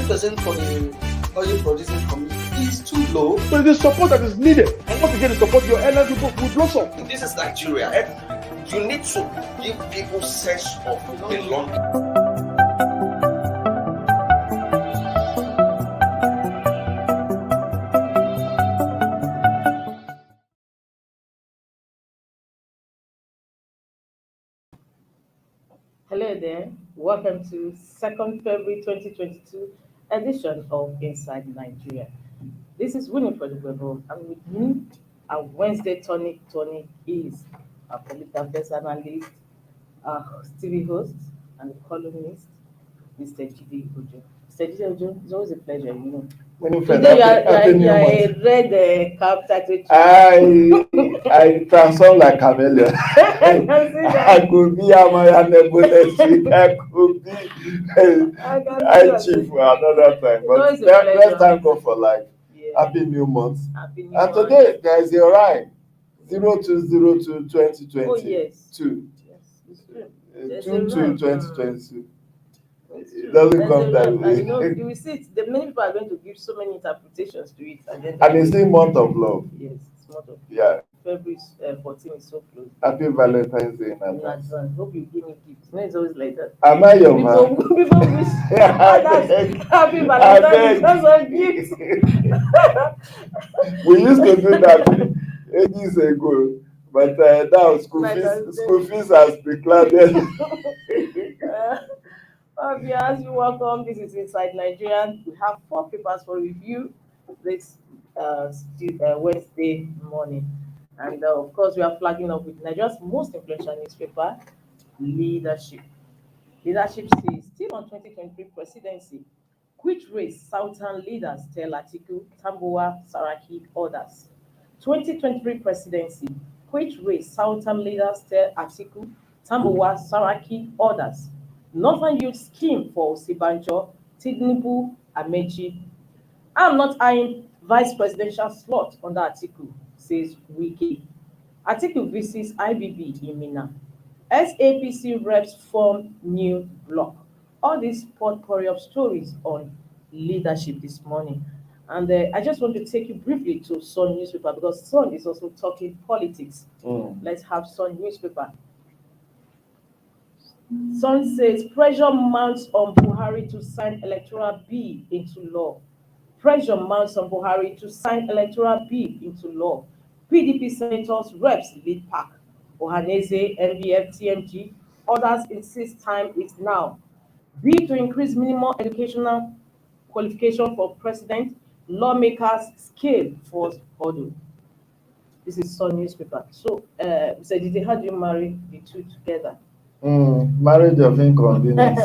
30% for the oil producing community is too low. So the support that is needed, and once again, the support your energy will blossom. This is Nigeria. You need to give people sense of belonging. Hello there. Welcome to 2nd February 2022 edition of Inside Nigeria. This is Winnie for the Webo, and with me, our Wednesday tonic is our political affairs analyst, our TV host, and columnist, Mr. Jide Ojo. Mr. Jide Ojo, it's always a pleasure, you know. Today you are a red cap tattoo. I transform like chameleon. I could be Amaya Nebulesi. I could be I chief for another time. But let's thank God for life. Yeah. Happy New Month. Happy New and month. Today there is a rhyme. 0202-2022. Oh yes. 2. Yes, it's true. 2/2/2022. It doesn't come that way. You know, you will see it. The many people are going to give so many interpretations to it, and it's the month of love. Yes, it's month of yeah. February 14 is so close. Happy Valentine's Day in advance. Hope you give me gifts. No, it's always like that. Am I your man? People wish others happy Valentine's because of gifts. We used to do that ages ago, but now school fees has declared. As you welcome, this is Inside Nigeria. We have 4 papers for review this Wednesday morning. And of course, we are flagging up with Nigeria's most influential newspaper, Leadership. Leadership says, still on 2023 presidency, which race Southern leaders tell Atiku, Tambuwa, Saraki, others. 2023 presidency, which race Southern leaders tell Atiku, Tambuwa, Saraki, others. Northern Youth Scheme for Osibanjo, Tinubu, Amechi. I'm not eyeing vice presidential slot under Atiku, says Wiki. Atiku visits IBB in Minna. SAPC reps form new bloc. All these potpourri of stories on Leadership this morning. And I just want to take you briefly to Sun newspaper because Sun is also talking politics. Let's have Sun newspaper. Sun says pressure mounts on Buhari to sign electoral bill into law. Pressure mounts on Buhari to sign electoral bill into law. PDP senators, reps lead pack. Ohaneze, MBF, TMG, others insist time is now. Bill to increase minimum educational qualification for president, lawmakers scale force hurdle. This is Sun newspaper. So, Mr. Didi, how do you marry the two together? Marriage of inconvenience.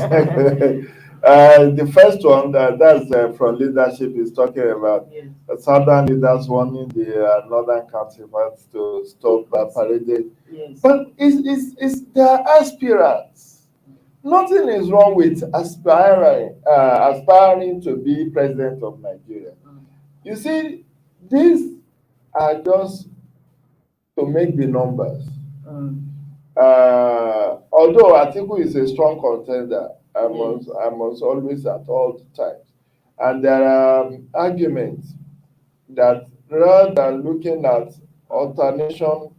The first one, that's from Leadership, is talking about Southern leaders warning the Northern counterparts to stop parading. Yes. But it's their aspirants. Nothing is wrong with aspiring to be president of Nigeria. You see, these are just to make the numbers. Although Atiku is a strong contender, I must always at all times. And there are arguments that rather than looking at alternation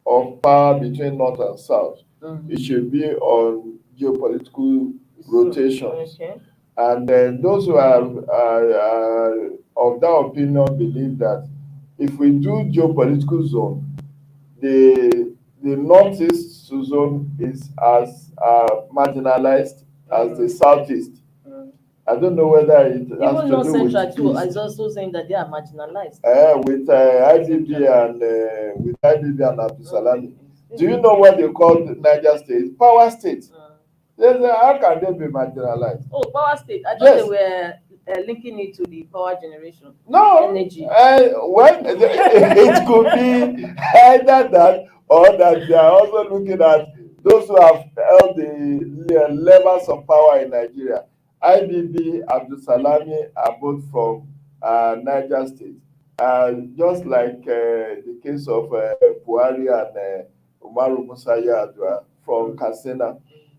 of power between North and South, it should be on geopolitical rotations. Okay. And those who are of that opinion believe that if we do geopolitical zone, the northeast zone is as marginalized as the southeast. I don't know whether it has even to North do Central with too east. is also saying that they are marginalized. With IBB and Abdusalami. Do you know what they call Niger State? Power State. How can they be marginalized? Oh, Power State. I thought Yes. they were linking it to the power generation. No. Energy. Well, it could be either that or that they are also looking at those who have held the levels of power in Nigeria. IBB, Abdusalami are both from Niger State. Just like the case of Buhari and Umaru Musa Yar'Adua from Katsina.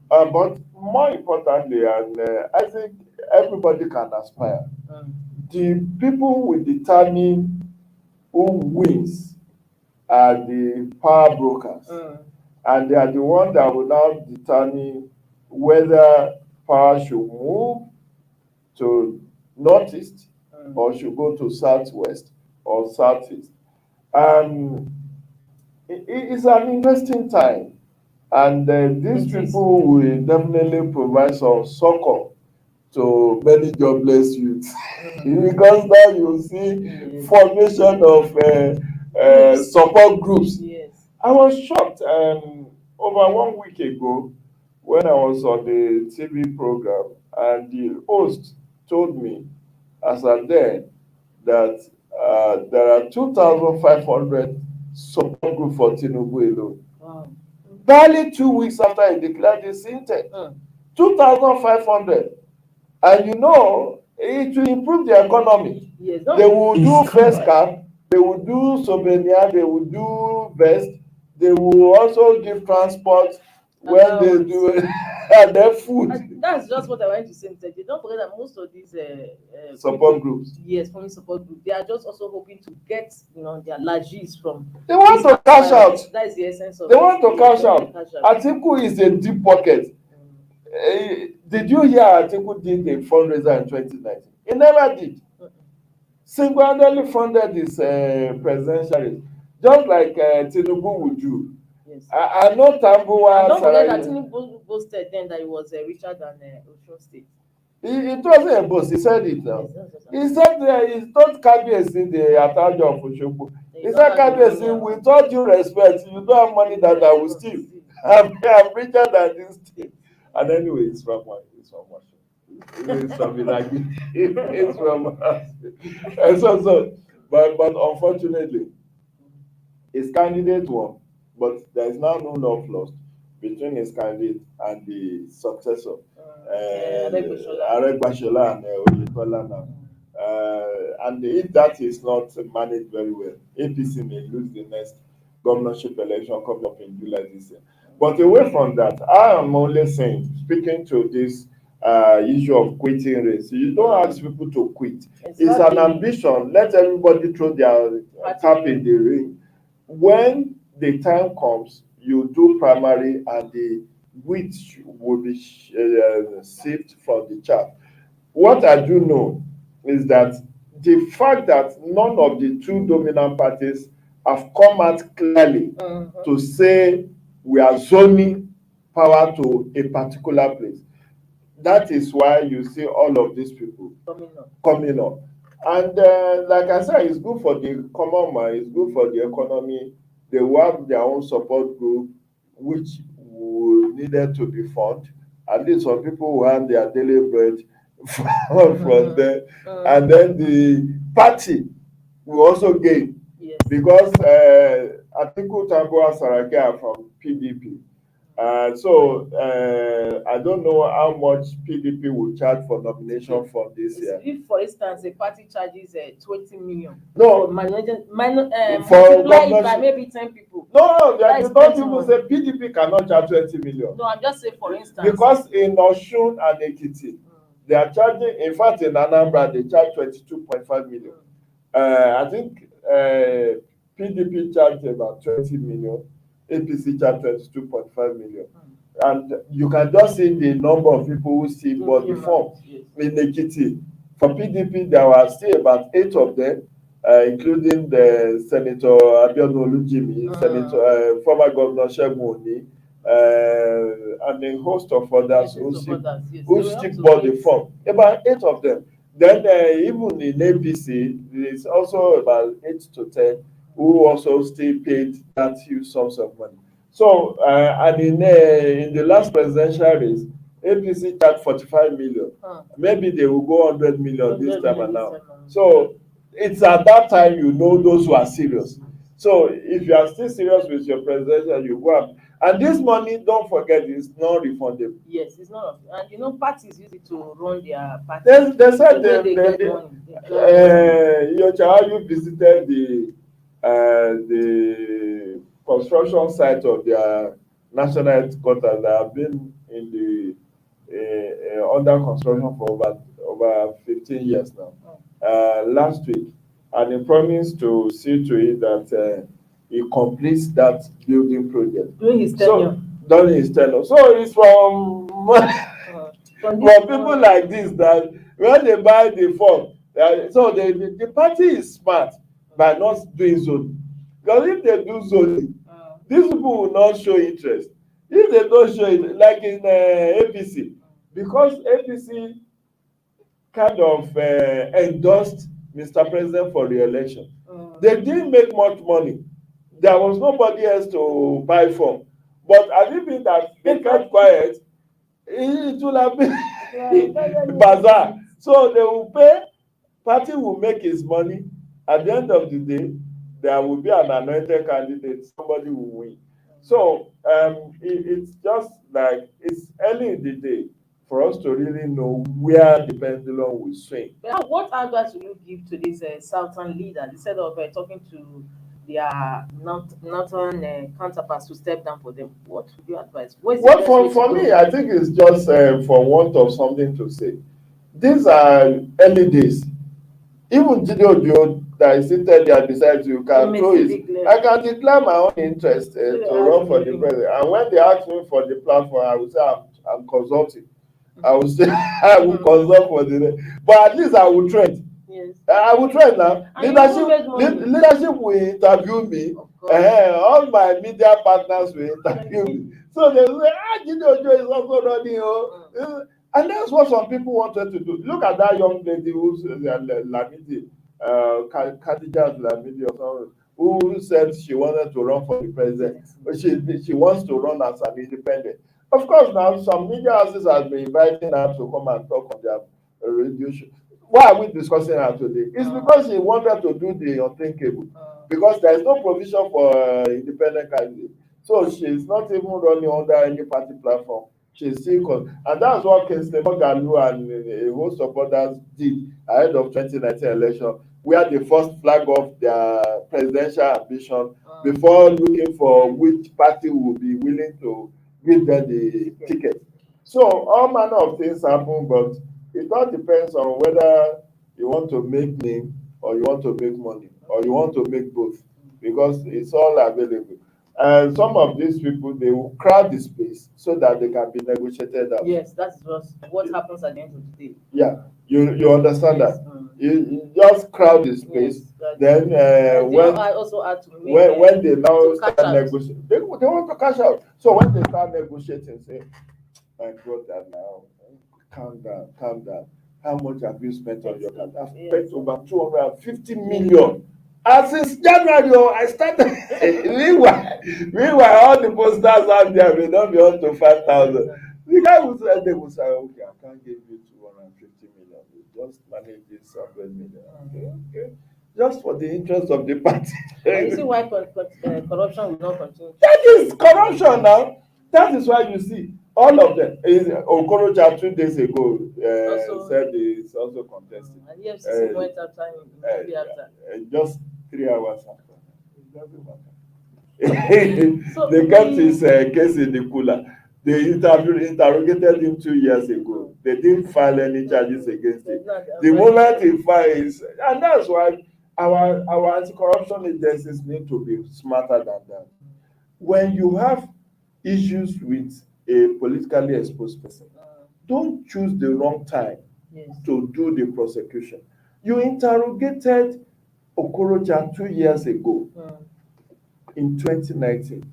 But more importantly, and I think everybody can aspire. The people will determine who wins are the power brokers. And they are the ones that will now determine whether power should move to northeast or should go to southwest or southeast. It's an interesting time, and these people will definitely provide some succor to many jobless youths because now you see formation of support groups. Yes. I was shocked over 1 week ago when I was on the TV program, and the host told me as I'm there that there are 2,500 support groups for Tinubu alone. Wow. Barely 2 weeks after he declared his intent, 2,500. And you know, it will improve the economy. Yes. They will do face cap, they will do souvenir, they will do vest, they will also give transport when they do and then food. And that's just what I wanted to say. Mr. Don't forget that most of these Support people, groups. yes, forming support group, they are just also hoping to get their largesse from. They want to cash out. That is the essence of They it. want to Yes, cash they want out. to cash out. Atiku is a deep pocket. Did you hear Atiku did a fundraiser in 2019? He never did. Single-handedly funded his presidential race, just like Tinubu would do. Yes. I know Tambuwa. Don't forget that Tinubu boasted then that he was richer than Osun State. It wasn't a boast. He said it now. Yes, He said he told Kabiyesi the Atajo of Osogbo. He said, Kabiyesi, with all due respect, you don't have money that I will steal. I'm richer than this thing. And anyway, it's from Washington. It's from Iraqi. It's from and but unfortunately, his candidate won, but there is now no love lost between his candidate and the successor, Aregbasola and Oyetola now. And if that is not managed very well, APC may lose the next governorship election coming up in July this year. But away from that, I am only saying, speaking to this issue of quitting race, you don't ask people to quit. It's an ambition. Let everybody throw their tap in the ring. When the time comes, you do primary and the wheat will be sieved from the chaff. What I do know is that the fact that none of the two dominant parties have come out clearly to say we are zoning power to a particular place. That is why you see all of these people coming up. And like I said, it's good for the common man, it's good for the economy. They will have their own support group, which needed to be funded. At least some people will have their daily bread from there. And then the party will also gain. Yes. Because Atiku Tambuwa Saraki are from PDP. So I don't know how much PDP will charge for nomination for this year. If, for instance, a party charges 20 million, no, multiply it by maybe 10 people. No, don't even say PDP cannot charge 20 million. No, I'm just saying, for instance. Because in Osun and Ekiti, they are charging, in fact, in Anambra, they charge 22.5 million. I think PDP charged about 20 million. APC charged 22.5 million. And you can just see the number of people who still bought the form. In Ekiti, for PDP, there were still about 8 of them, including the Senator Abiodun Olujimi, former Governor Segun Oni, and a host of others who still bought the form. About 8 of them. Then even in APC, there is also about 8 to 10 who also still paid that huge sums of money. So, and in the last presidential race, APC charged 45 million. Maybe they will go 100 million this time around. So, it's at that time you know those who are serious. So, if you are still serious with your presidential, you go up. And this money, don't forget, is not refundable. Yes, it's not. And parties use it to run their parties. They said you visited the construction site of their national headquarters that have been in under construction for over 15 years now. Last week, and he promised to see to it that he completes that building project. During his tenure. During his tenure. So it's from From for people like this that when they buy the form, so the party is smart by not doing zoning. Because if they do zoning, these people will not show interest. If they don't show it, like in APC, because APC kind of endorsed Mr. President for re-election, they didn't make much money. There was nobody else to buy from. But had it been that they kept quiet, it would have been bazaar. So they will pay, party will make his money. At the end of the day, there will be an anointed candidate, somebody will win. So it's just like it's early in the day for us to really know where the pendulum will swing. But what advice will you give to this Southern leader instead of talking to their northern counterparts to step down for them? What would you advise? Well, for me, I think it's just for want of something to say. These are early days. Even Gideon that is seated there beside you can throw his. I can declare my own interest to run for the president. And when they ask me for the platform, I will say I'm consulting. I will say I will consult for the. But at least I will trend. Yes. I will trend now. Leadership will interview me. All my media partners will interview me. So they will say, Gideon is also running. And that's what some people wanted to do. Look at that young lady who's Lamidi, Khadija Lamidi or something, who said she wanted to run for the president. She wants to run as an independent. Of course, now some media houses have been inviting her to come and talk on their radio show. Why are we discussing her today? It's because she wanted to do the unthinkable. Because there is no provision for independent candidates. So she's not even running under any party platform. She's still and that's what Kingsley Moghalu and a host of others did ahead of 2019 election, where they first flag off their presidential ambition before looking for which party will be willing to give them the ticket. So all manner of things happen, but it all depends on whether you want to make name or you want to make money or you want to make both, because it's all available. And some of these people, they will crowd the space so that they can be negotiated out. Yes, that's what happens at the end of the day. Yeah, you understand that. You just crowd the space. Yes, then when also add to when they now start negotiating, they want to cash out. So when they start negotiating, say, "My brother, now calm down. How much have you spent on your card? I've spent over 250 million. And since January, I started. meanwhile, all the posters out there may not be up to 5,000. The guy will say, they will say, okay, I can't give you 250 million. You just manage this 100 million. Okay. Just for the interest of the party. You see why corruption will not continue? That is corruption now. That is why you see all of them. Okorocha 2 days ago said he's also contesting. And EFCC went after him. Just 3 hours after. It doesn't matter. So they kept his case in the cooler. They interrogated him 2 years ago. They didn't file any charges against him. The moment he files, and that's why our anti-corruption agencies need to be smarter than that. When you have issues with a politically exposed person, don't choose the wrong time to do the prosecution. You interrogated Okorocha 2 years ago in 2019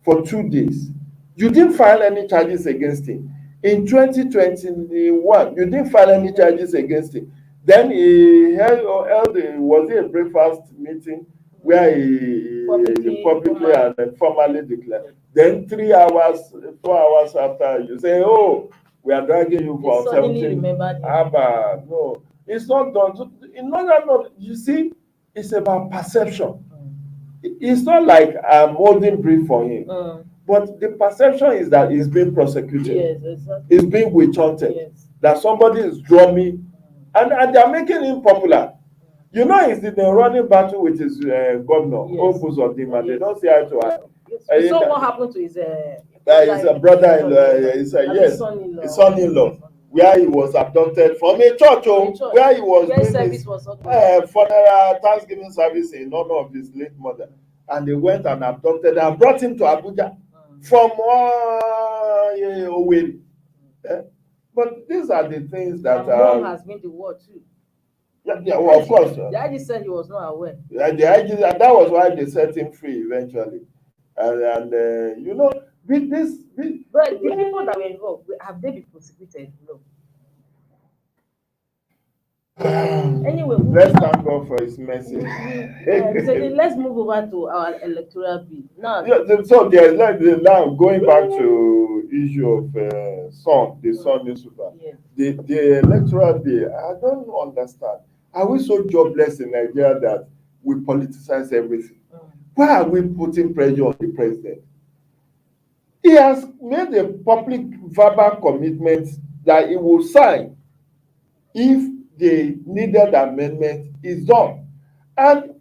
for 2 days. You didn't file any charges against him. In 2021, you didn't file any charges against him. Then he held a breakfast meeting where he publicly and formally declared. Then 3 hours, 4 hours after, you say, "Oh, we are dragging you for 17." No, it's not done. You see, it's about perception. It's not like I'm holding brief for him, but the perception is that he's being prosecuted. Yes, exactly. He's being witch-hunted. Yes. That somebody is drumming, and they're making him popular. You know, he's in a running battle with his governor, Opus Odima. They don't see eye to eye. So what happened to his His brother-in-law, yes, son-in-law. his son-in-law, where he was abducted from a church, where he was doing his funeral Thanksgiving service in honor of his late mother, and they went and abducted and brought him to Abuja from Owerri. But these are the things that mom has been to war too. Yeah, well, of course. The IG said he was not aware. The IG, and that was why they set him free eventually. And you know, with this. But the people that were involved, have they been prosecuted? No. Anyway, let's thank God for His mercy. So let's move over to our electoral bill now. So there's now going back to issue of the Sun newspaper. Yes. The electoral bill, I don't understand. Are we so jobless in Nigeria that we politicize everything? Why are we putting pressure on the president? He has made a public verbal commitment that he will sign if the needed amendment is done. And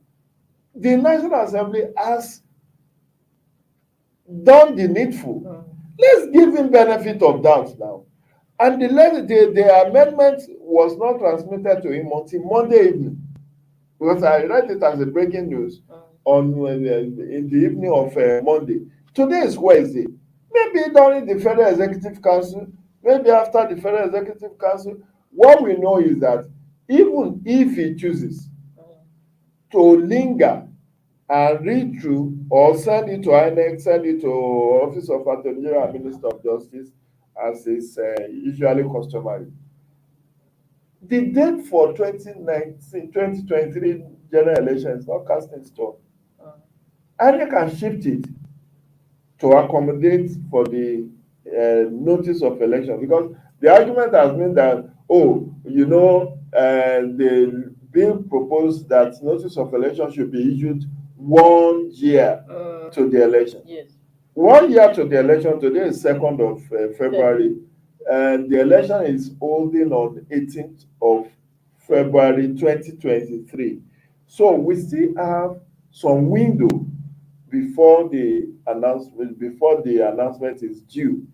the National Assembly has done the needful. Let's give him benefit of doubt now. And the amendment was not transmitted to him until Monday evening, because I read it as a breaking news in the evening of Monday. Today is Wednesday. Maybe during the Federal Executive Council, maybe after the Federal Executive Council, what we know is that even if he chooses to linger and read through or send it to INEC, send it to Office of Attorney General and Minister of Justice, as is usually customary, the date for 2023 general election is not cast in stone. INEC can shift it to accommodate for the notice of election, because the argument has been that, the bill proposed that notice of election should be issued 1 year to the election. Yes. 1 year to the election. Today is 2nd of February, and the election is holding on 18th of February 2023. So we still have some window before the announcement is due.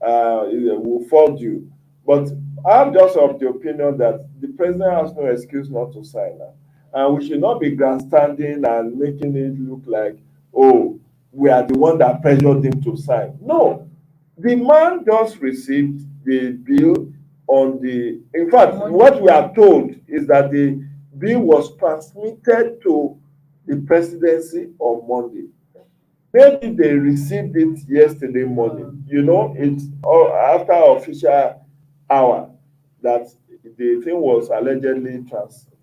It will fall due. But I'm just of the opinion that the president has no excuse not to sign now. And we should not be grandstanding and making it look like, we are the one that pressured him to sign. No, the man just received the bill in fact, what we are told is that the bill was transmitted to the presidency on Monday. Maybe they received it yesterday morning. It's after official hour that the thing was allegedly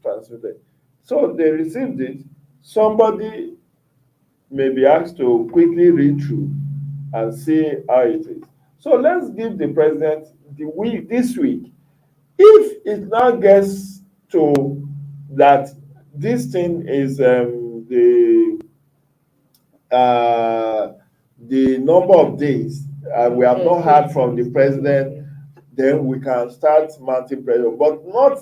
transmitted. So they received it. Somebody may be asked to quickly read through and see how it is. So let's give the president this week. If it now gets to that this thing is the number of days we have not heard from the president, then we can start mounting pressure, but not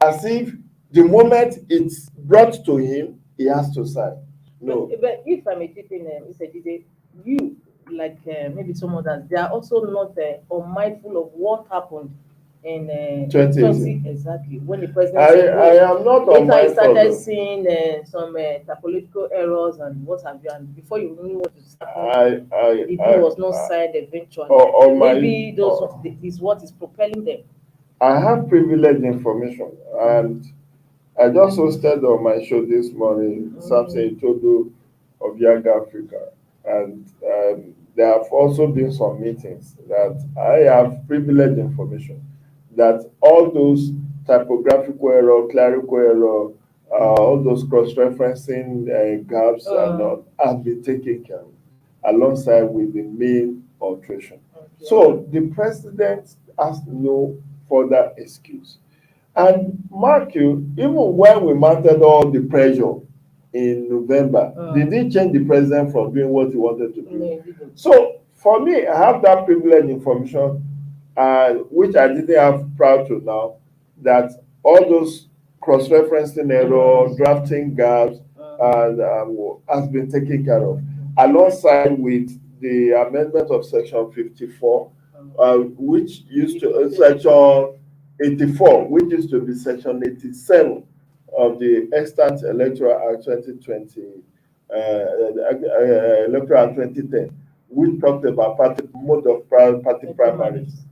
as if the moment it's brought to him, he has to sign. No. But if I may tip in, Mr. Jide, you, like maybe some others, they are also not unmindful of what happened in 2018. Exactly, when the president I am not unmindful. I started seeing some political errors and what have you, and before you knew what was happening, the bill was not signed eventually. Maybe is what is propelling them. I have privileged information, and I just hosted on my show this morning Samson Itodo of Young Africa, and there have also been some meetings that I have privileged information that all those typographical error, clerical error, all those cross-referencing gaps have been taken care of alongside with the main alteration. Okay. So the president has no further excuse. And mark you, even when we mounted all the pressure in November, they didn't change the president from doing what he wanted to do. No, so for me, I have that privileged information, which I didn't have prior to now, that all those cross-referencing error, drafting gaps, has been taken care of, alongside with the amendment of Section 54, which used to Section 84, which used to be Section 87 of the Extant Electoral Act 2020, Electoral Act 2010, which talked about mode of party primaries.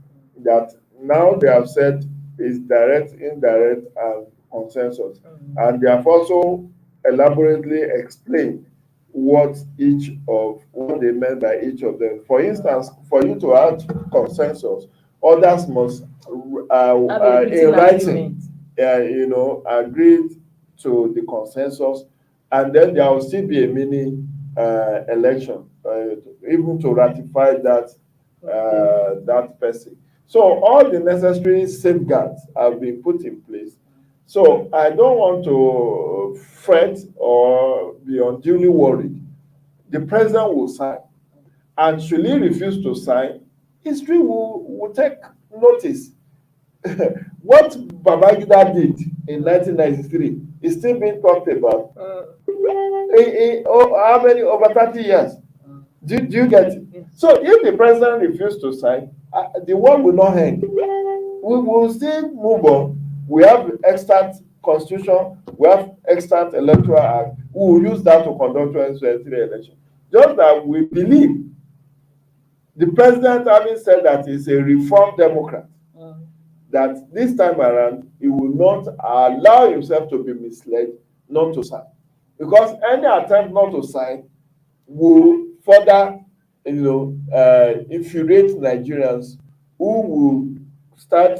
That now they have said is direct, indirect, and consensus, and they have also elaborately explained what they meant by each of them. For instance, for you to add consensus, others must in writing, agree to the consensus, and then there will still be a mini election, even to ratify that person. So all the necessary safeguards have been put in place. So I don't want to fret or be unduly worried. The president will sign, and should he refuse to sign, history will take notice. What Babangida did in 1993 is still being talked about. How many? Over 30 years. Do you get it? So if the president refuses to sign, the world will not end. We will still move on. We have extant constitution, we have extant electoral act. We will use that to conduct 2023 election. Just that we believe the president, having said that he's a reformed Democrat, that this time around he will not allow himself to be misled not to sign, because any attempt not to sign will further infuriate Nigerians, who will start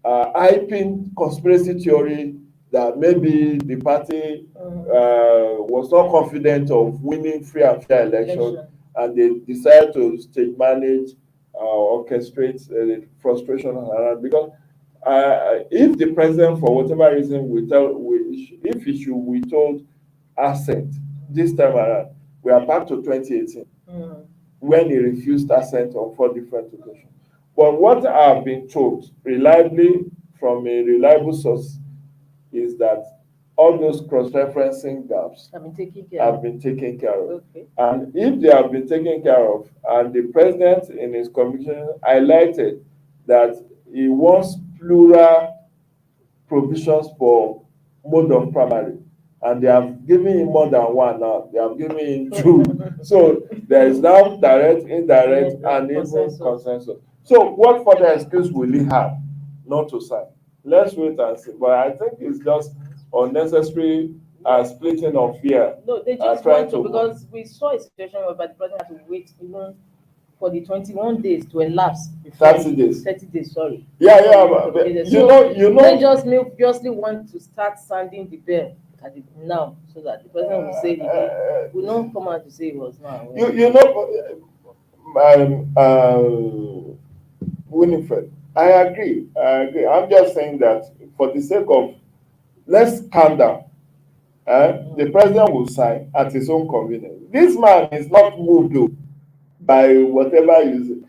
hyping conspiracy theory that maybe the party was not confident of winning free and fair election, and they decided to stage manage, orchestrate frustration around. Because if the president, for whatever reason, if he should withhold assent this time around, we are back to 2018, when he refused assent on 4 different occasions. But what I've been told reliably from a reliable source is that all those cross-referencing gaps have been taken care of. Okay. And if they have been taken care of, and the president in his commission highlighted that he wants plural provisions for mode of primary, and they have given him more than one now. They have given him 2. So there is now direct, indirect, and even consensus. So what further excuse will he have not to sign? Let's wait and see. But I think it's just unnecessary splitting of fear. No, they just want to, because we saw a situation where the president had to wait even for the 21 days to elapse. 30 days. 30 days, sorry. Yeah. But you know. They just obviously want to start sounding the bell now, so that the president will say it will not come out to say it was not. Winifred, I agree. I'm just saying that for the sake of, let's calm down. The president will sign at his own convenience. This man is not moved by whatever you say.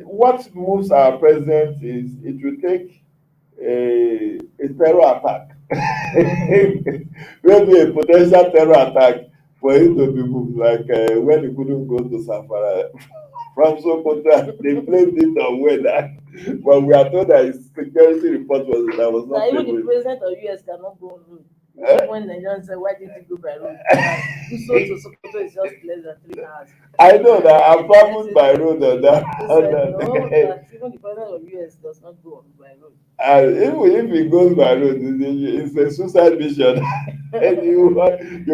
What moves our president is it will take a terror attack, maybe a potential terror attack, for him to be moved, like when he couldn't go to Zamfara from Sokoto. They blamed it on weather, but we are told that his security report was not even favorable. the president of US cannot go on road. When Nigerians say, why did you go by road? So to Sokoto is just less than 3 hours. I know that I've traveled by road on that. No, that even the president of US does not go by road. And if he goes by road, it's a suicide mission. And you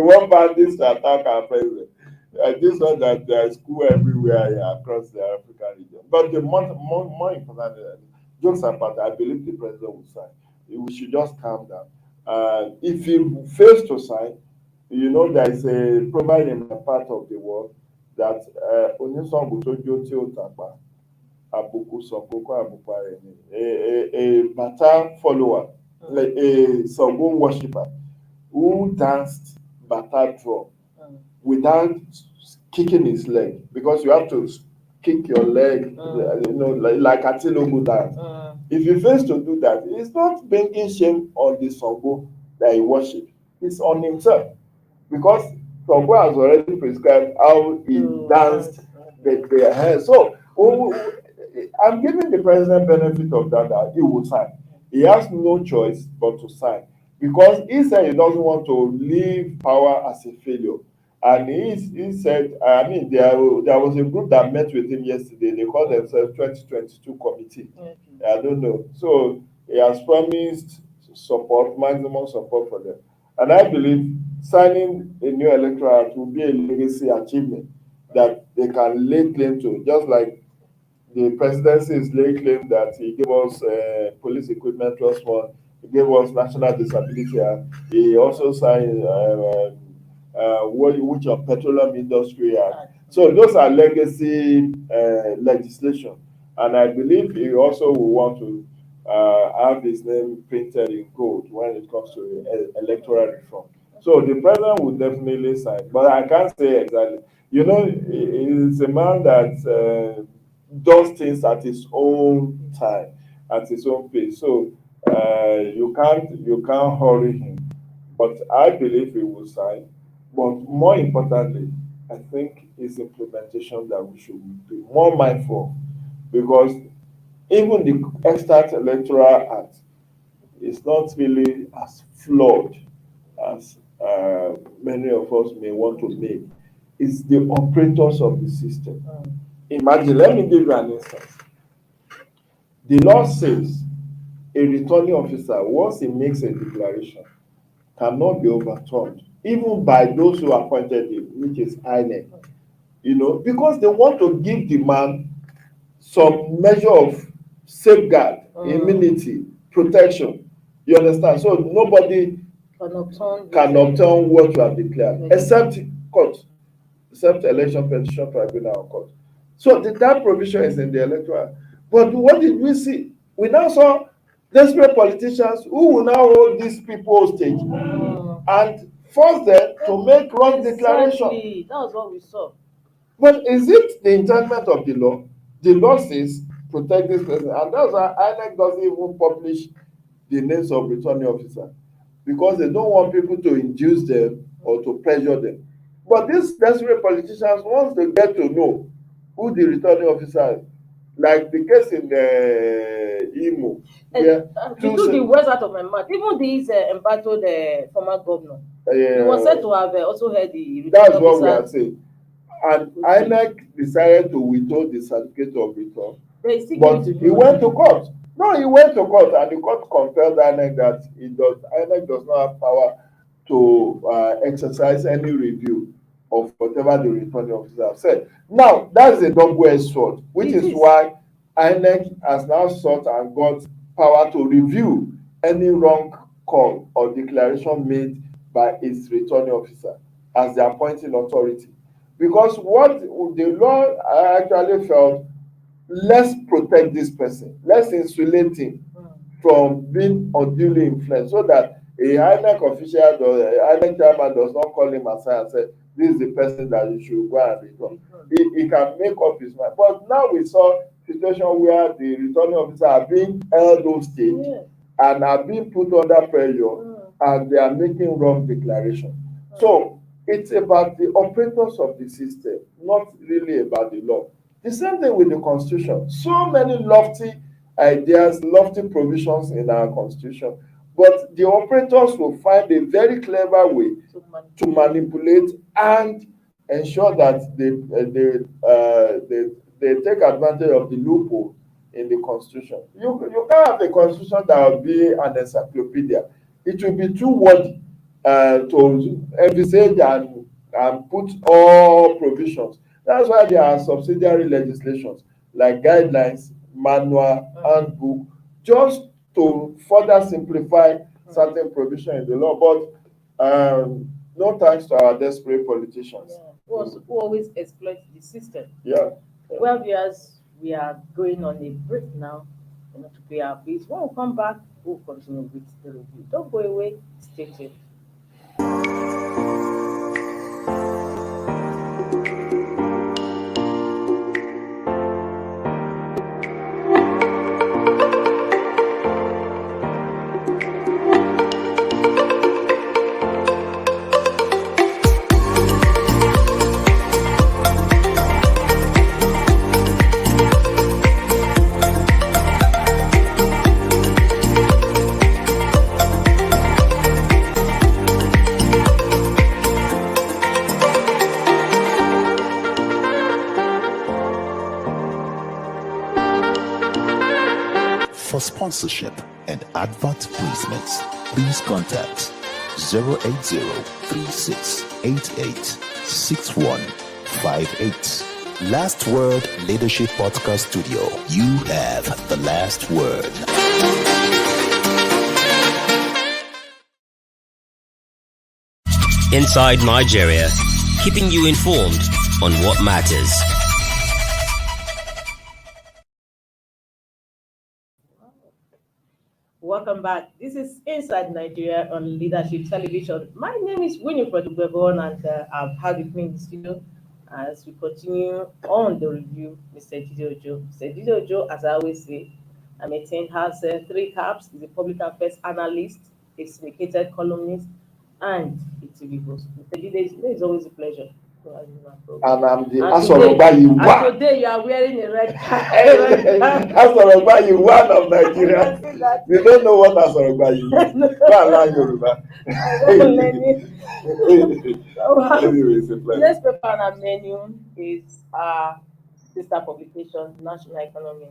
want bandits to attack our president. This one that there is school everywhere across the African region. But the more important, jokes apart, I believe the president will sign. We should just calm down. If he fails to sign, there is a proverb in my part of the world that a Bata follower, a Sango worshipper, who danced Bata drum without kicking his leg, because you have to kick your leg, like Atilogu dance. If he fails to do that, it's not bringing shame on the Sango that he worships. It's on himself, because Some has already prescribed how he danced the hair. So I'm giving the president benefit of that he will sign. He has no choice but to sign because he said he doesn't want to leave power as a failure. And he said, I mean, there was a group that met with him yesterday. They called themselves 2022 Committee. I don't know. So he has promised support, maximum support for them. And I believe signing a new electoral act will be a legacy achievement that they can lay claim to, just like the presidency is laying claim that he gave us police equipment trust fund, he gave us national disability act, he also signed which are petroleum industry act. So those are legacy legislation, and I believe he also will want to have his name printed in gold when it comes to electoral reform. So the president will definitely sign, but I can't say exactly. You know, he's a man that does things at his own time, at his own pace. So you can't hurry him. But I believe he will sign. But more importantly, I think it's implementation that we should be more mindful because even the extant electoral act is not really as flawed as many of us may want to make. It's the operators of the system. Imagine, let me give you an instance. The law says a returning officer, once he makes a declaration, cannot be overturned, even by those who appointed him, which is INEC. You know, because they want to give the man some measure of safeguard, immunity, protection. You understand? So nobody can obtain what you have declared, except court, except election petition tribunal or court. So that provision is in the electoral. But what did we see? We now saw desperate politicians who will now hold these people hostage and force them to make wrong declaration. That was what we saw. But is it the intendment of the law? The law says protect this person, and that's why INEC doesn't even publish the names of returning officers because they don't want people to induce them or to pressure them. But these desperate politicians, once they get to know who the returning officer is, like the case in the Imo, you took the words out of my mouth. Even this embattled former governor, he was said to have also heard the. That's what we are saying. And INEC decided to withhold the certificate of return, but he went to court. No, he went to court, and the court compelled INEC that INEC does not have power to exercise any review of whatever the returning officer have said. Now, that's a double-edged sword, which is why INEC has now sought and got power to review any wrong call or declaration made by its returning officer as the appointing authority. Because what the law actually felt, let's protect this person, let's insulate him from being unduly influenced, so that a INEC official, INEC chairman does not call him aside and say, this is the person that you should go and return. He can make up his mind. But now we saw a situation where the returning officer are being held hostage and are being put under pressure and they are making wrong declaration. So it's about the operators of the system, not really about the law. The same thing with the Constitution. So many lofty ideas, lofty provisions in our Constitution, but the operators will find a very clever way to manipulate and ensure that they take advantage of the loophole in the Constitution. You can't have a Constitution that will be an encyclopedia. It will be too wordy to envisage and put all provisions. That's why there are subsidiary legislations like guidelines, manual, handbook, just to further simplify certain provisions in the law. But no thanks to our desperate politicians. Who always exploit the system. Well, viewers, we are going on a break now. We want to pay our bills. When we come back, we'll continue with the review. Don't go away. Stay tuned. For sponsorship and advert placements, please contact 080-3688-6158. Last Word Leadership Podcast Studio. You have the last word. Inside Nigeria, keeping you informed on what matters. Welcome back. This is Inside Nigeria on Leadership Television. My name is Winifred Ubebon, and I've had with me in the studio as we continue on the review, Mr. Jide Ojo. Mr. Jide Ojo, as I always say, I maintain has 3 caps. He's a public affairs analyst, a syndicated columnist, and a TV host. Mr. Jide, it's always a pleasure. And I'm the And Asorogba and Yuwa. today you are wearing a red cap. Asorogba Yuwa of Nigeria. You don't know what Asorogba Yuwa is. Go and learn Yoruba. Anyway, it's a pleasure. Today's paper on our menu is our sister publication, National Economy.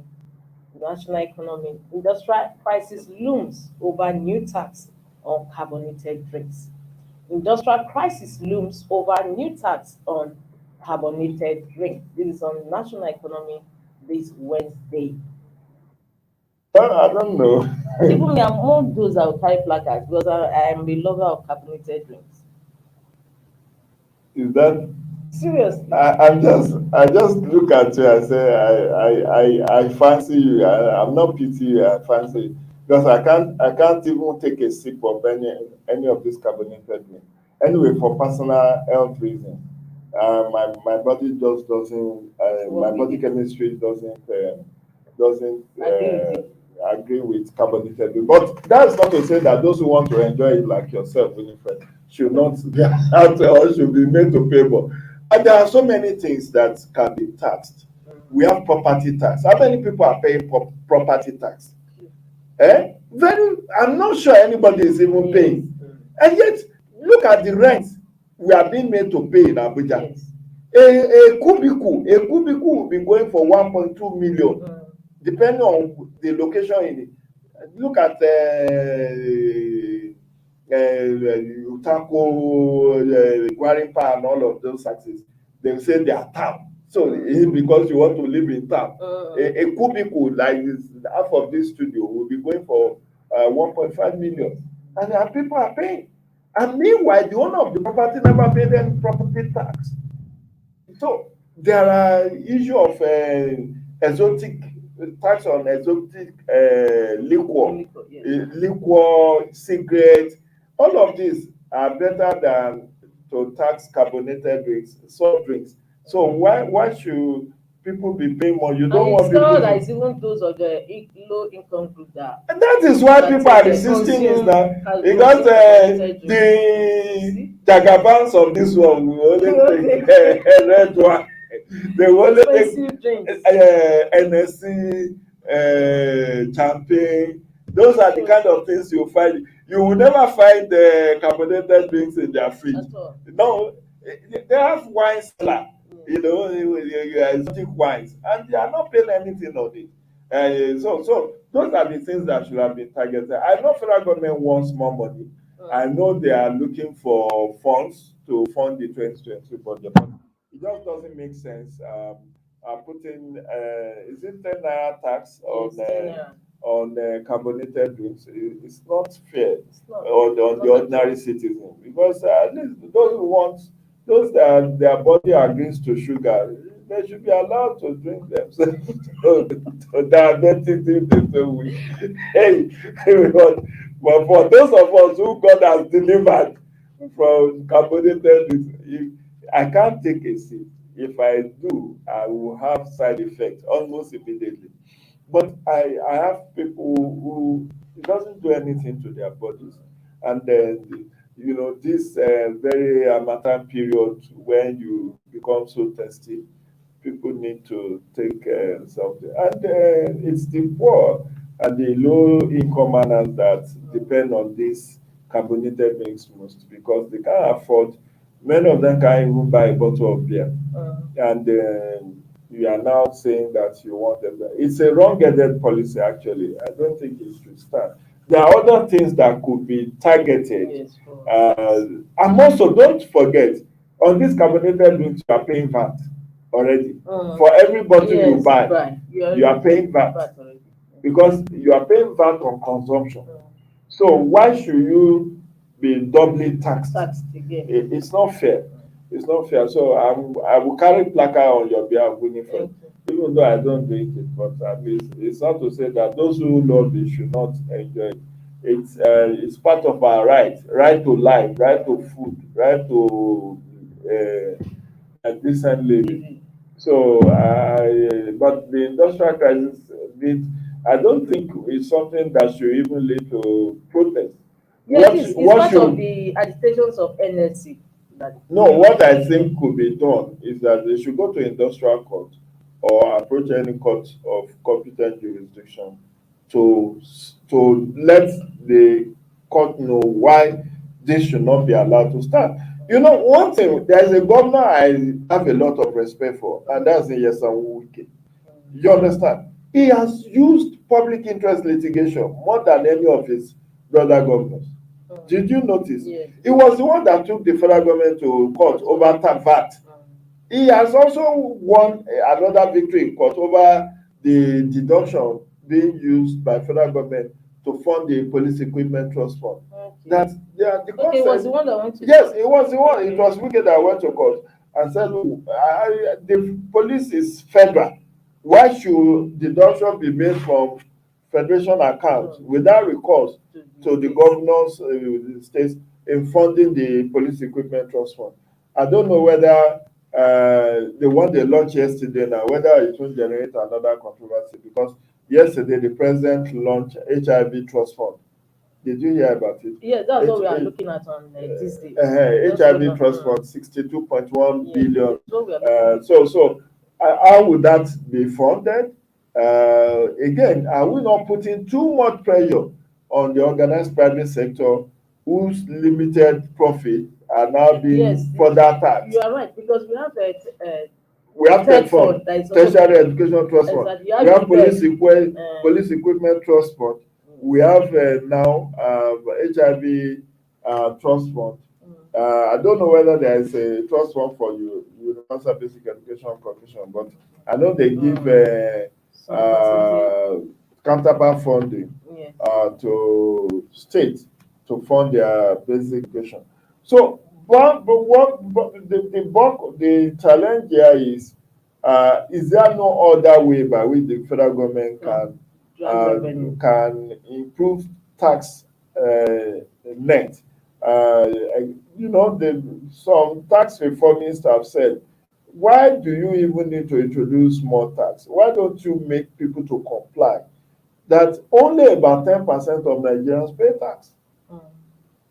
National Economy. Industrial crisis looms over new tax on carbonated drinks. Industrial crisis looms over new tax on carbonated drinks. This is on National Economy this Wednesday. I don't know. Even me, I'm one of those that will carry placards because I am a lover of carbonated drinks. Is that Seriously. I just look at you and say I fancy you. I'm not pity you, I fancy you. Because I can't even take a sip of any of this carbonated drink. Anyway, for personal health reasons, my body just doesn't. My body chemistry doesn't agree with carbonated drink. But that's not to say that those who want to enjoy it like yourself, Winifred, should not be out or should be made to pay more. And there are so many things that can be taxed. We have property tax. How many people are paying property tax? I'm not sure anybody is even paying. And yet, look at the rent we are being made to pay in Abuja. Yes. A cubicle will be going for 1.2 million, depending on the location in it. Look at Utako, Gwarimpa, and all of those taxes. They say they are town. So because you want to live in town, a cubicle like this, half of this studio will be going for 1.5 million, and people are paying. And meanwhile, the owner of the property never paid any property tax. So there are issue of exotic tax on exotic liquor, liquor, cigarettes. All of these are better than to tax carbonated drinks, soft drinks. So why should people be paying more? You don't want people. That is even those of the low income group that. And that is why people are resisting it now, because the jagabans of this one will only take red wine. They will only take NSC, champagne. Those are the kind of things you find. You will never find carbonated drinks in their fridge. No, they have wine cellar. You know, exotic wines, and they are not paying anything on it. So those are the things that should have been targeted. I know federal government wants more money. I know they are looking for funds to fund the 2023 budget, but it just doesn't make sense. Putting is it 10 naira tax on carbonated drinks? It's not fair on the ordinary citizen, because at least those who want. Those that their body agrees to sugar, they should be allowed to drink themselves to diabetic if they so weak. Hey, but for those of us who God has delivered from carbonated drinks, I can't take a sip. If I do, I will have side effects almost immediately. But I have people who it doesn't do anything to their bodies, and then this very harmattan period when you become so thirsty, people need to take something. And it's the poor and the low income earners that depend on these carbonated drinks most, because they can't afford. Many of them can't even buy a bottle of beer, and you are now saying that you want them. It's a wrong-headed policy, actually. I don't think it should stand. There are other things that could be targeted. Yes, for And also, don't forget, on this carbonated drinks, you are paying VAT already. For every bottle you yes, buy, you are paying VAT already. because you are paying VAT on consumption. So why should you be doubly taxed? Taxed again. It's not fair. It's not fair. So I will carry placard on your behalf, Winifred, even though I don't drink it. But at least it's not to say that those who love it should not enjoy it. It's part of our right to life, right to food, right to a decent living. So, but the industrial crisis, I don't think it's something that should even lead to protest. Yes, it's part of the agitations of NLC. No, what I think could be done is that they should go to industrial court or approach any court of competent jurisdiction to let the court know why this should not be allowed to stand. You know, one thing, there is a governor I have a lot of respect for, and that's Nyesom Wike. You understand? He has used public interest litigation more than any of his brother governors. Did you notice? Yes. He was the one that took the federal government to court over VAT. He has also won another victory in court over the deduction being used by federal government to fund the police equipment trust fund. That the Okay, it was the one that went to yes, it was the one. It was Wike that went to court and said, "Look, the police is federal. Why should deduction be made from federation accounts without recourse to the governors, the states in funding the police equipment trust fund?" I don't know whether the one they launched yesterday now, whether it will generate another controversy, because yesterday the president launched HIV trust fund. Did you hear about it? Yes, that's what we are looking at on THISDAY. HIV trust fund, 62.1 billion. So how would that be funded? Again, are we not putting too much pressure on the organized private sector, whose limited profit are now being further taxed? You are right, because we have we have TED fund, tertiary education trust fund. We have police equipment trust fund. We have now HIV trust fund. I don't know whether there is a trust fund for Universal Basic Education Commission, but I know they give counterpart funding to states to fund their basic education. So, but the challenge here is there no other way by which the federal government can improve tax net? You know, some tax reformists have said, why do you even need to introduce more tax? Why don't you make people to comply? That only about 10% of Nigerians pay tax.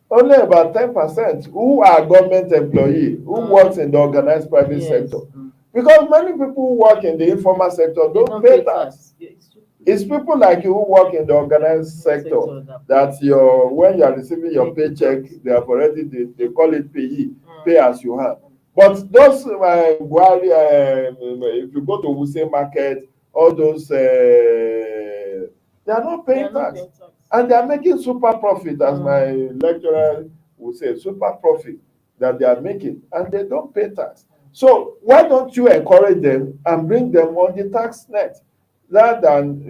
Only about 10% who are government employees, who works in the organized private sector. Because many people who work in the informal sector don't pay tax. It's people like you who work in the organized sector that when you are receiving your paycheck, they have already, they call it pay as you have. But those, if you go to Wuse Market, all those, they are not paying tax. And they are making super profit, as my lecturer would say, super profit that they are making, and they don't pay tax. So why don't you encourage them and bring them on the tax net, rather than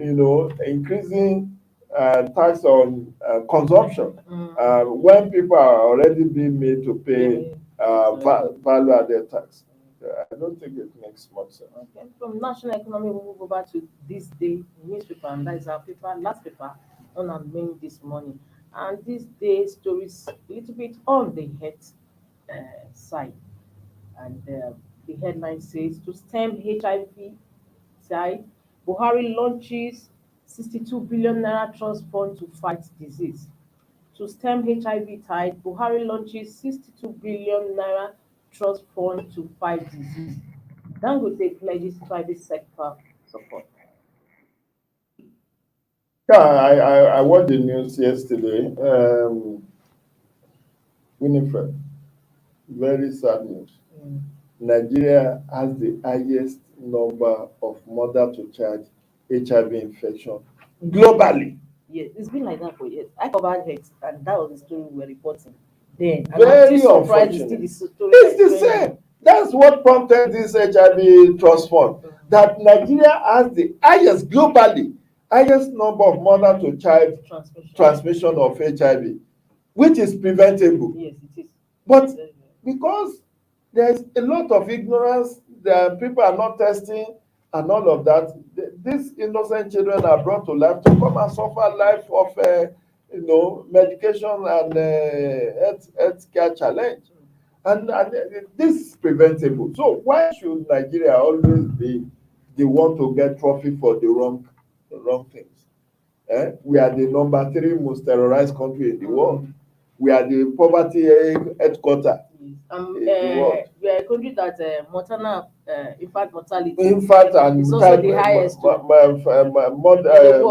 increasing tax on consumption when people are already being made to pay value-added tax? I don't think it makes much sense. Okay. From national economy, we move over to THISDAY newspaper, and that is our last paper on our main this morning. And this day stories a little bit on the head side. And the headline says, to stem HIV tide, Buhari launches 62 billion naira trust fund to fight disease. To stem HIV tide, Buhari launches 62 billion naira trust fund to fight disease. Dangote pledges private sector support. Yeah, I watched the news yesterday. Winifred, very sad news. Nigeria has the highest number of mother-to-child HIV infection globally. Yes, it's been like that for years. I covered health, and that was the story we were reporting then. And I'm Very still surprised it's unfortunate. still the story. It's like the 20. same. That's what prompted this HIV trust fund. That Nigeria has the highest globally, highest number of mother-to-child transmission of HIV, which is preventable. Yes, it is. But because there's a lot of ignorance, the people are not testing and all of that, these innocent children are brought to life to come and suffer life of medication and health care challenge. And this is preventable. So why should Nigeria always be the one to get trophy for the wrong things? We are the number 3 most terrorized country in the world. We are the poverty headquarter in the world. We are a country that maternal infant mortality Infant and is also the highest.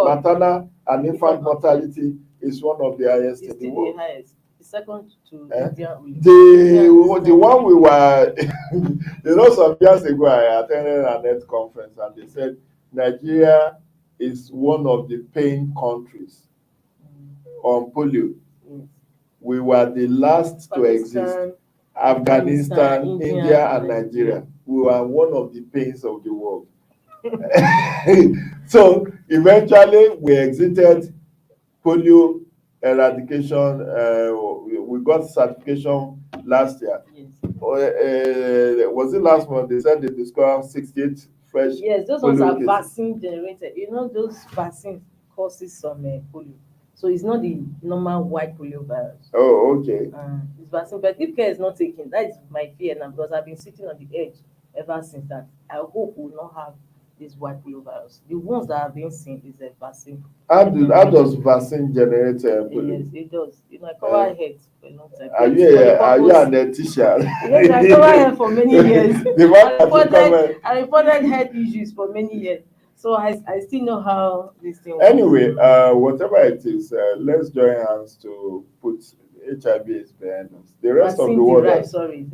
maternal and infant mortality is one of the highest in the world. The highest. The second to India. The one we were, some years ago, I attended an health conference and they said Nigeria is one of the paying countries on polio. We were the last to exist. Afghanistan, India, and Nigeria. We were one of the pains of the world. So eventually we exited polio eradication. We got certification last year. Yes. Was it last month? They said they discovered 68 fresh. Yes, those ones are vaccine generated. Those vaccines causes some polio. So it's not the normal white polio virus. Oh, okay. It's vaccine, but if care is not taken, that is my fear now, because I've been sitting on the edge ever since that. I hope we will not have this white polio virus. The ones that have been seen is a vaccine. How does vaccine generate polio? Yes, it does. I cover head for a long time. Are you an esthetician? Yes, I cover head for many years. I reported head issues for many years. So I still know how this thing works. Anyway, whatever it is, let's join hands to put HIV behind us. The rest of the world, vaccine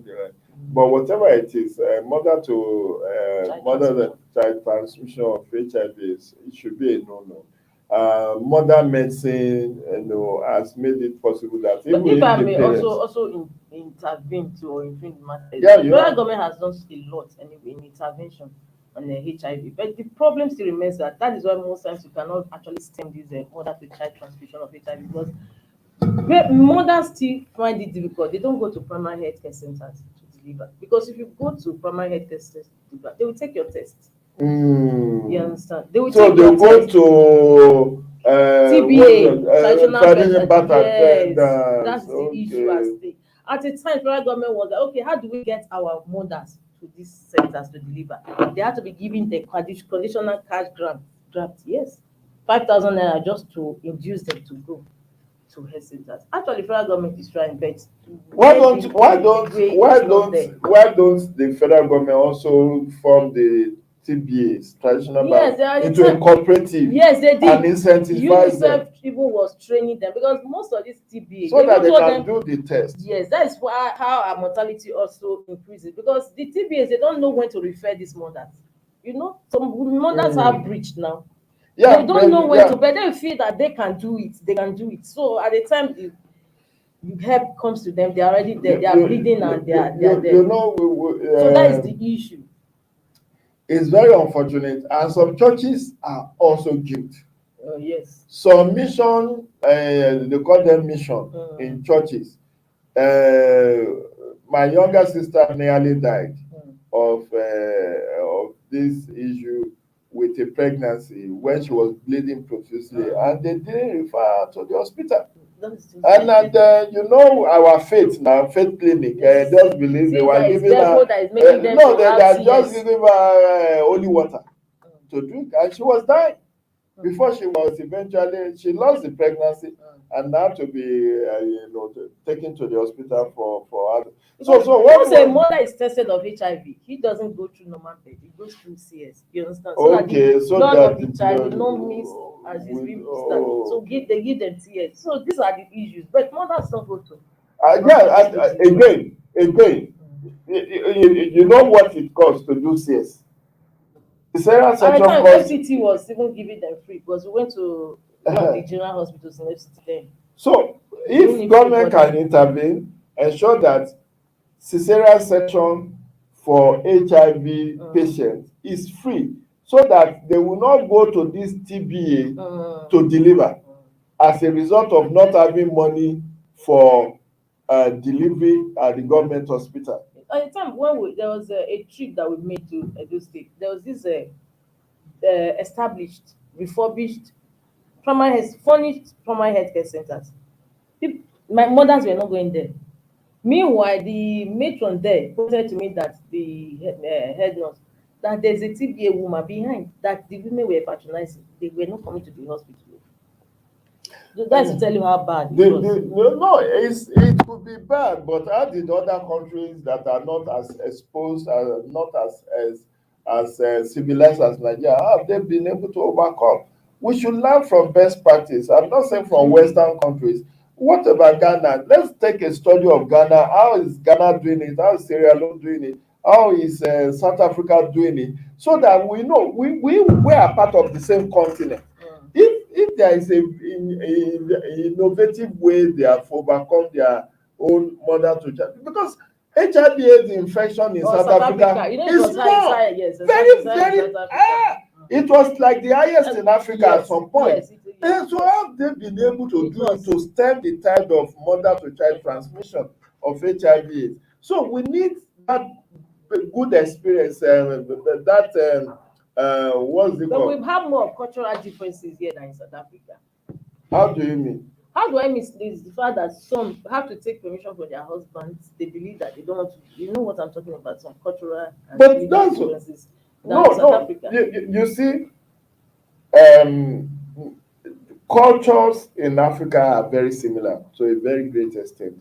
derived. But whatever it is, mother child transmission of HIV it should be a no-no. Modern medicine, has made it possible that but if I may also intervene to or infringe the matter. The government has done a lot anyway in intervention on the HIV, but the problem still remains that is why most times you cannot actually stem this mother-to-child transmission of HIV, because mothers still find it difficult. They don't go to primary health care centers to deliver, because if you go to primary health care centers to deliver, they will take your test. You understand? They will take your go test. To TBA, traditional birth. That's the issue at stake. At the time, federal government was like, okay, how do we get our mothers to these centers to deliver? They had to be given the conditional cash grant. Yes, 5,000 naira just to induce them to go to health centers. Actually, federal government is trying, but why don't the federal government also form the TBAs, traditional birth, into a cooperative? Yes, they did. And incentivize them. Even was training them, because most of these TBA, so that they can do the test. Yes, that is how our mortality also increases, because the TBAs, they don't know when to refer these mothers. Some mothers have breached now. Yeah, they don't know when to, but they feel that they can do it. They can do it. So at the time the help comes to them, they are already there. They are bleeding and they are there. So that is the issue. It's very unfortunate, and some churches are also guilty. Yes. Some mission, they call them mission in churches. My younger sister nearly died of this issue with a pregnancy when she was bleeding profusely, and they didn't refer her to the hospital. And our faith now, faith clinic, just believe they were giving her. They are just giving her holy water to drink, and she was dying before she was eventually. She lost the pregnancy and had to be taken to the hospital for her. So once a mother is tested of HIV, he doesn't go through normal birth; he goes through CS. You understand? So blood of the child will not miss as it's being boosted. So they give them CS. So these are the issues. But mothers don't go to. Again, Again, you know what it costs to do CS. The Cesarean At the section time, costs. FCT was even giving them free because we went to one of the general hospitals in FCT then. So Even if if government everybody- can intervene, ensure that cesarean section for HIV patients is free, so that they will not go to this TBA to deliver as a result of not having money for delivery at the government hospital. At the time when there was a trip that we made to Edo State, there was this established, refurbished, furnished primary healthcare centers. My mothers were not going there. Meanwhile, the matron there pointed to me that the head nurse, that there's a TBA woman behind, that the women were patronizing. They were not coming to the hospital. So that's to tell you how bad it was. No, it could be bad, but how did other countries that are not as exposed, not as civilized as Nigeria, how have they been able to overcome? We should learn from best practice. I'm not saying from Western countries. What about Ghana? Let's take a study of Ghana. How is Ghana doing it? How is Sierra Leone doing it? How is South Africa doing it? So that we know we are part of the same continent. If there is a innovative way they have overcome their own mother to child, because HIV/AIDS infection in South Africa you know, it is was high, small, yes, very. It was like the highest in Africa at some point. Yes, And so how have they been able to do it to stem the tide of mother to child transmission of HIV/AIDS? So we need that good experience. What's it But called? we have more cultural differences here than in South Africa. How do you mean? How do I miss this? The fact that some have to take permission from their husbands. They believe that they don't want to. You know what I'm talking about? Some cultural and But legal that's differences than in South Africa. You see, cultures in Africa are very similar to a very great extent.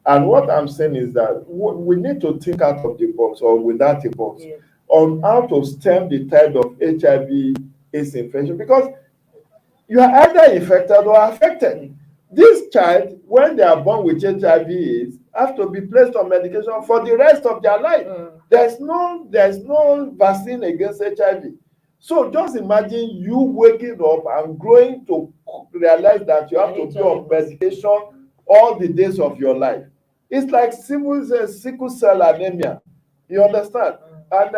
And what I'm saying is that we need to think out of the box or without a box on how to stem the tide of HIV/AIDS infection, because you are either infected or affected. This child, when they are born with HIV/AIDS, have to be placed on medication for the rest of their life. There's no vaccine against HIV. So just imagine you waking up and growing to realize that you have to be on medication all the days of your life. It's like sickle cell anemia. You understand? And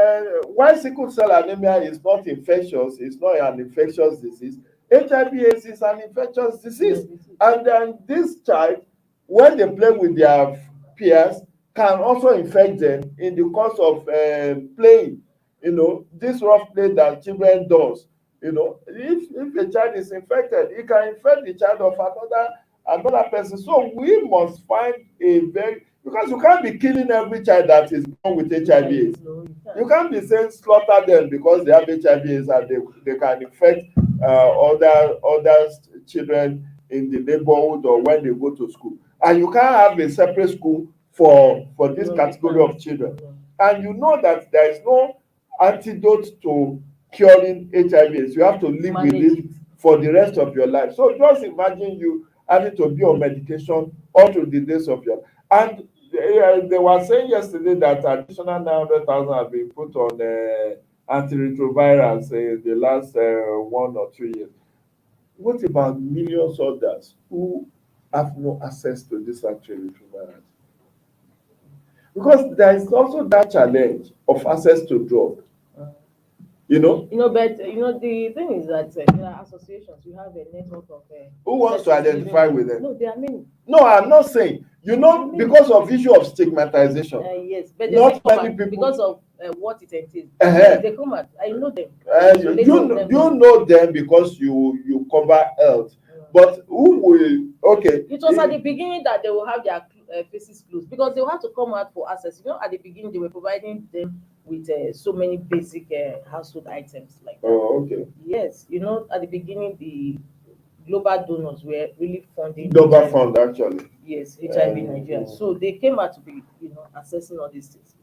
why sickle cell anemia is not infectious, it's not an infectious disease. HIV/AIDS is an infectious disease. And then this child, when they play with their peers, can also infect them in the course of playing. You know, this rough play that children does. You know, if a child is infected, it can infect the child of another person. So we must find because you can't be killing every child that is born with HIV/AIDS. You can't be saying slaughter them because they have HIV/AIDS and they can infect other children in the neighborhood or when they go to school. And you can't have a separate school for this category of children. And you know that there is no antidote to curing HIV/AIDS. You have to live with it for the rest of your life. So just imagine you having to be on medication all through the days of your life. And they were saying yesterday that additional 900,000 have been put on antiretrovirals in the last 1 or 2 years. What about millions of others who have no access to this antiretrovirals? Because there is also that challenge of access to drugs. You know, but the thing is that there are associations. You have a network of. Who wants to identify with them? No, there are many. No, I'm not saying. Because of issue of stigmatization. Yes, but not many people. Because of what it entails. They come out. I know them. You know them because you cover health. But who will? Okay. It was at the beginning that they will have their faces closed because they will have to come out for access. At the beginning they were providing them with so many basic household items like that. Oh, okay. Yes, at the beginning the global donors were really funding. Global fund, actually. Yes, HIV Nigeria. So they came out to be, assessing all these things.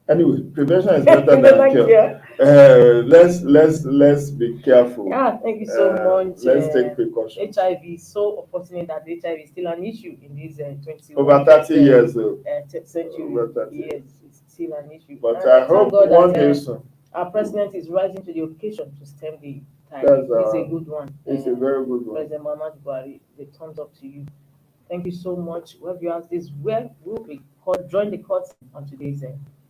Anyway, prevention is better than cure. Let's be careful. Yeah, thank you so much. Let's take precautions. HIV is so unfortunate that HIV is still an issue in this 21st Over 30 years though. century. Over 30 Yes, it's still an issue. But And I thank hope God one that, day soon. our president is rising to the occasion to stem the tide. That's, It's a good one. It's a very good one. President Muhammadu Buhari, the thumbs up to you. Thank you so much. Well, viewers, this will be called Join the Court on today's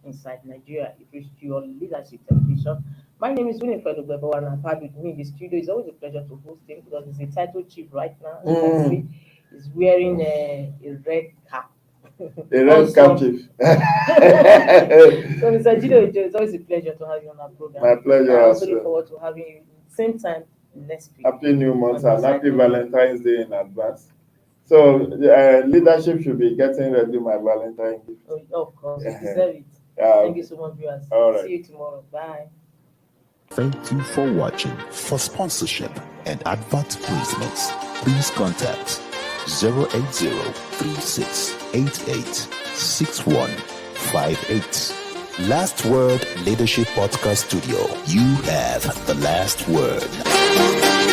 Inside Nigeria. It reached your leadership television. My name is Winifred Ogbebo, and I've had with me in the studio. It's always a pleasure to host him because he's a title chief right now. You can see he's wearing a red cap. A red cap chief. So, Mr. Jido, it's always a pleasure to have you on our program. My pleasure. I also look forward to having you same time next week. Happy New Month and happy Valentine's Day in advance. So, leadership should be getting ready my Valentine gift. Oh, of course, you deserve it. Thank you so much, viewers. All right. See you tomorrow. Bye. Thank you for watching. For sponsorship and advert placements, please contact 080-3688-6158. Last Word Leadership Podcast Studio. You have the last word.